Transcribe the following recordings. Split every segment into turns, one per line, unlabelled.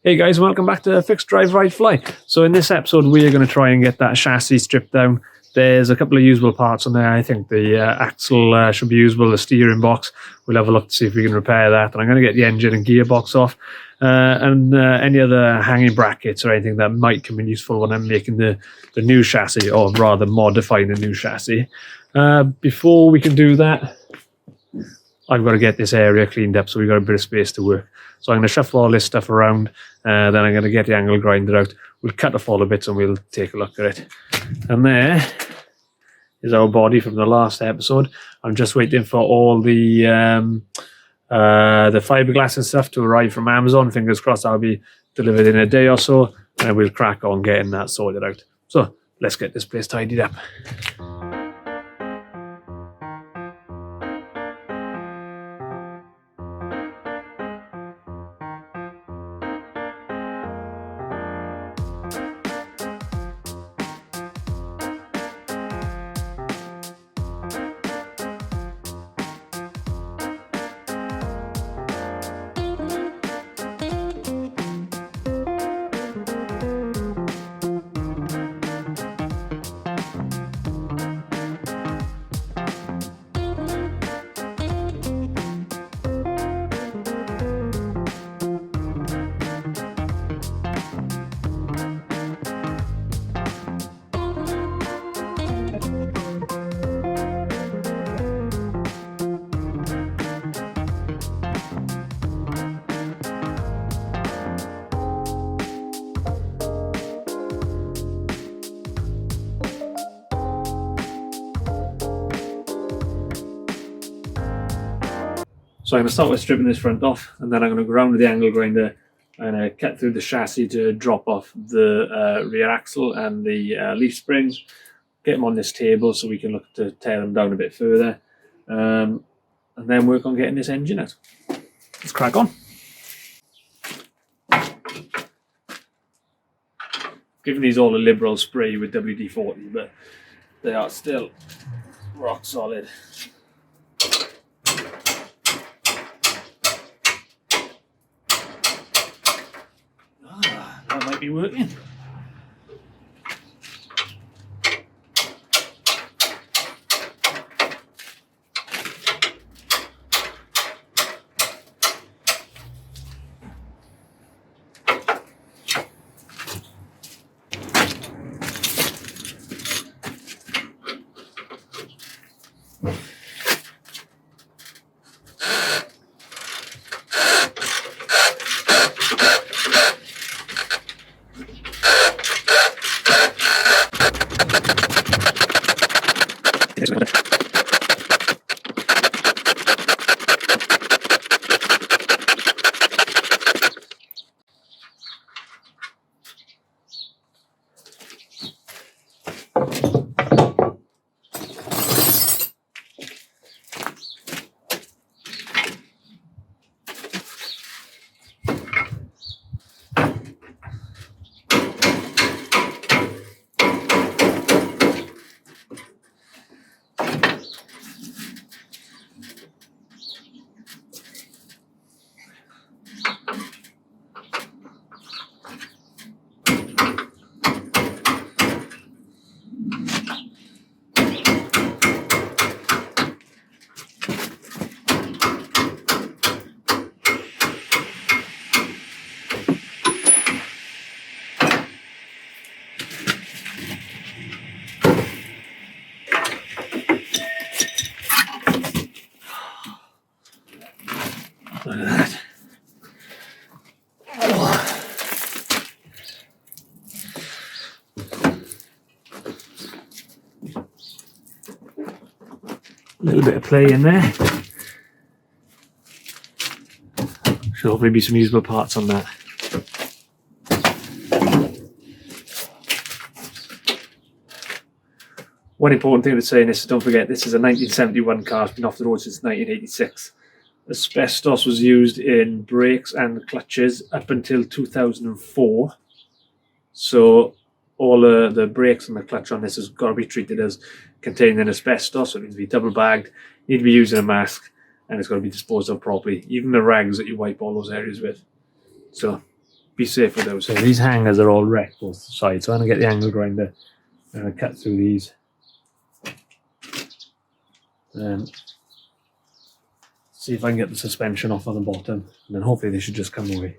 Hey guys, welcome back to Fixed Drive Ride Fly. So in this episode we're going to try and get that chassis stripped down. There's a couple of usable parts on there. I think the axle should be usable, the steering box. We'll have a look to see if we can repair that. And I'm going to get the engine and gearbox off. And any other hanging brackets or anything that might come in useful when I'm making the new chassis, or rather modifying the new chassis. Before we can do that, I've got to get this area cleaned up so we've got a bit of space to work. So I'm going to shuffle all this stuff around, then I'm going to get the angle grinder out. We'll cut off all the bits and we'll take a look at it. And there is our body from the last episode. I'm just waiting for all the fiberglass and stuff to arrive from Amazon. Fingers crossed that'll be delivered in a day or so, and we'll crack on getting that sorted out. So let's get this place tidied up. So I'm going to start with stripping this front off, and then I'm going to go around with the angle grinder and cut through the chassis to drop off the rear axle and the leaf springs, get them on this table so we can look to tear them down a bit further, and then work on getting this engine out. Let's crack on. Giving these all a liberal spray with WD-40, but they are still rock solid. That might be working. Look at that. A little bit of play in there. Should hopefully be some usable parts on that. One important thing to say in this is don't forget this is a 1971 car. It's been off the road since 1986. Asbestos was used in brakes and clutches up until 2004. So all the brakes and the clutch on this has got to be treated as containing asbestos. So it needs to be double bagged, need to be using a mask, and it's got to be disposed of properly. Even the rags that you wipe all those areas with. So be safer though. So these hangers are all wrecked both sides. So I'm going to get the angle grinder. I'm going to cut through these. See if I can get the suspension off on the bottom, and then hopefully they should just come away.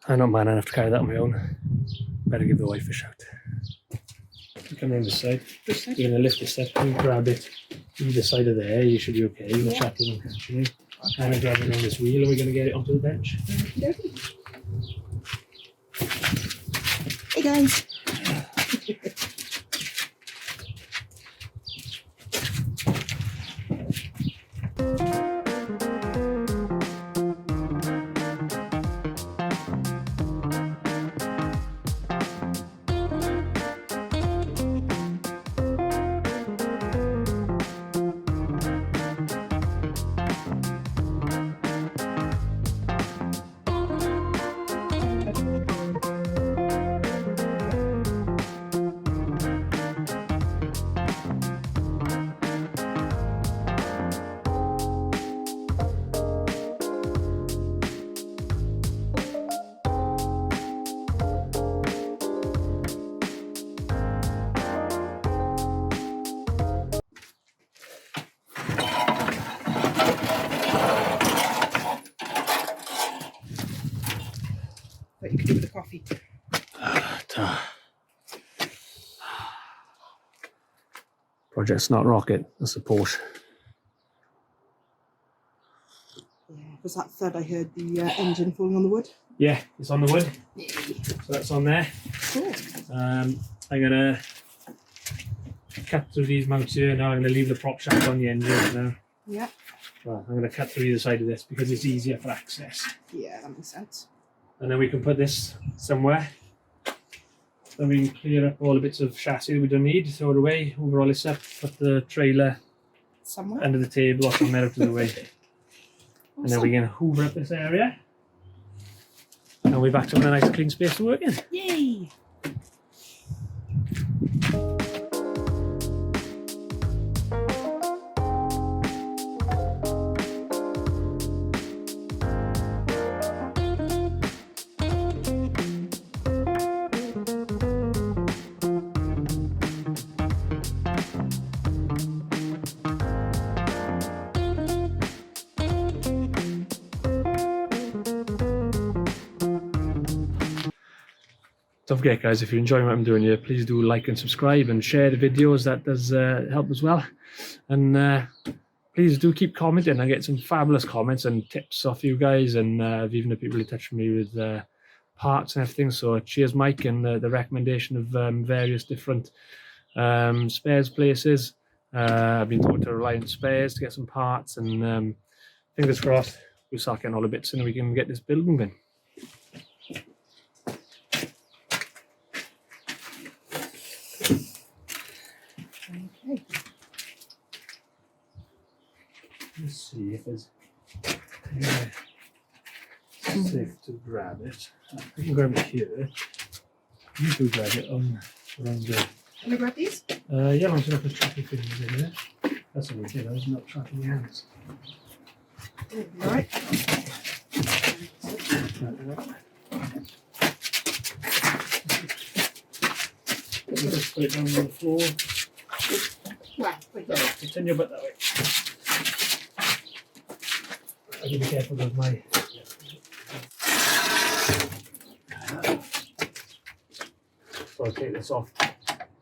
I'm not man enough to carry that on my own. Better give the wife a shout. Come around this side. This side? You're going to lift this up and grab it either side of there. You should be okay. The chap doesn't catch you. And grab it on this wheel. Are we going to get it onto the bench?
Hey guys. What you could do with the coffee.
Project's not rocket, that's a Porsche.
Yeah, was that thud I heard the engine falling on the wood?
Yeah, it's on the wood. So that's on there.
Cool.
I'm going to cut through these mounts here now. I'm going to leave the prop shaft on the engine now.
Yeah.
Well, I'm going to cut through either side of this because it's easier for access.
Yeah, that makes sense.
And then we can put this somewhere. Then we can clear up all the bits of chassis that we don't need, throw it away, overall this up, put the trailer
Somewhere.
under the table or somewhere out of the way.
Awesome.
And then we can hoover up this area. And we're back to a nice clean space to work in.
Yay!
Don't forget, guys, if you're enjoying what I'm doing here, please do like and subscribe and share the videos. That does help as well. And please do keep commenting. I get some fabulous comments and tips off you guys, and I've even had people who touch me with parts and everything. So cheers, Mike, and the recommendation of various different spares places. I've been talking to Reliant Spares to get some parts, and fingers crossed we'll start getting all the bits and we can get this build moving.
Okay.
Let's see if it's safe to grab it. I can grab it here. You can grab it on around the.
Can I grab these?
Yeah, I'm just going to tracking fingers in there. That's what we did. I was not tracking the hands.
Right.
Just put it down on the floor.
Wow, wait.
Turn your butt that way. I gotta be careful with my. So I'll take this off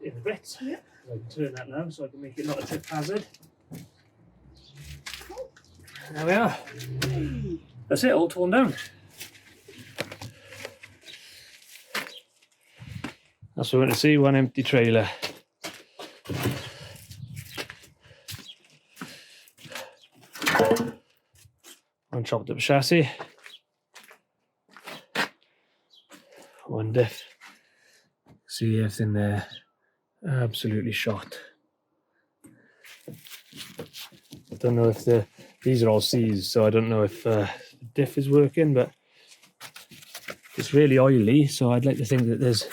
in a bit.
Yeah.
I can turn that now so I can make it not a trip hazard. There we are. That's it, all torn down. That's what we want to see, one empty trailer. One chopped up chassis. One diff. See everything there. Absolutely shot. I don't know if these are all C's, so I don't know if the diff is working, but it's really oily, so I'd like to think that there's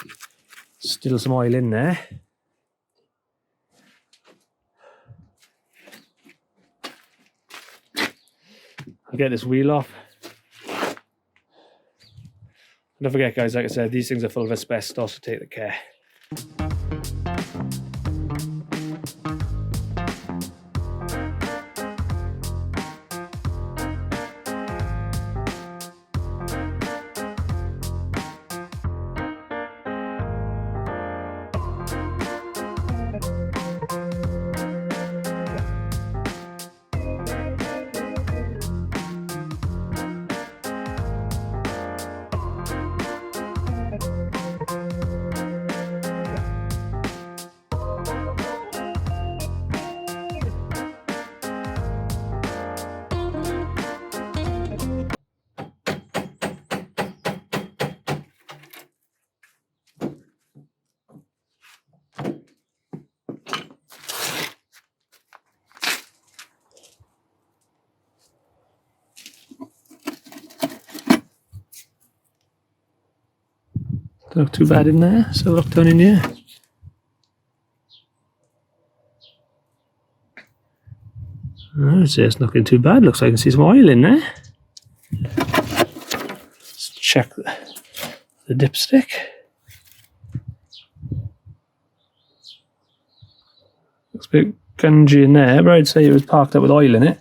still some oil in there. I'll get this wheel off. Don't forget, guys, like I said, these things are full of asbestos, so take the care. Don't look too bad in there, so look down in here. Oh, it's not looking too bad. Looks like I can see some oil in there. Let's check the dipstick. Looks a bit gungy in there, but I'd say it was parked up with oil in it.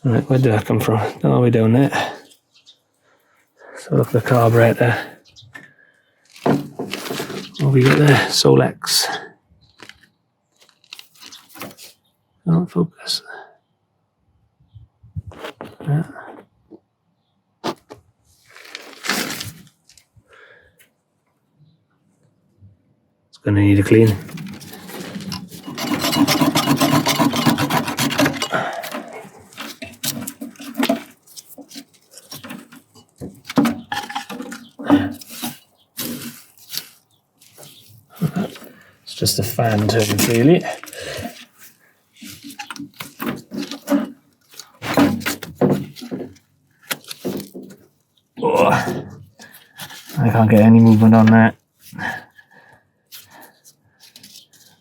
Alright, where did that come from? All the way down there. So look at the carburetor. What have we got there? Solex. Don't focus. Yeah. It's going to need a clean. It's just a fan turning really. Oh, I can't get any movement on that.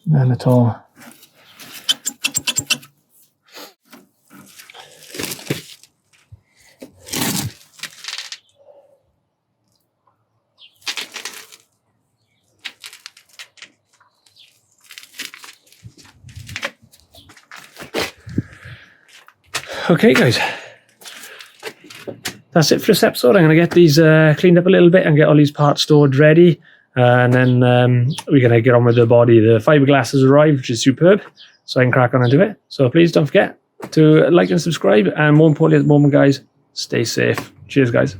None at all. Okay, guys, that's it for this episode. I'm going to get these cleaned up a little bit and get all these parts stored ready. And then we're going to get on with the body. The fiberglass has arrived, which is superb. So I can crack on and do it. So please don't forget to like and subscribe. And more importantly at the moment, guys, stay safe. Cheers, guys.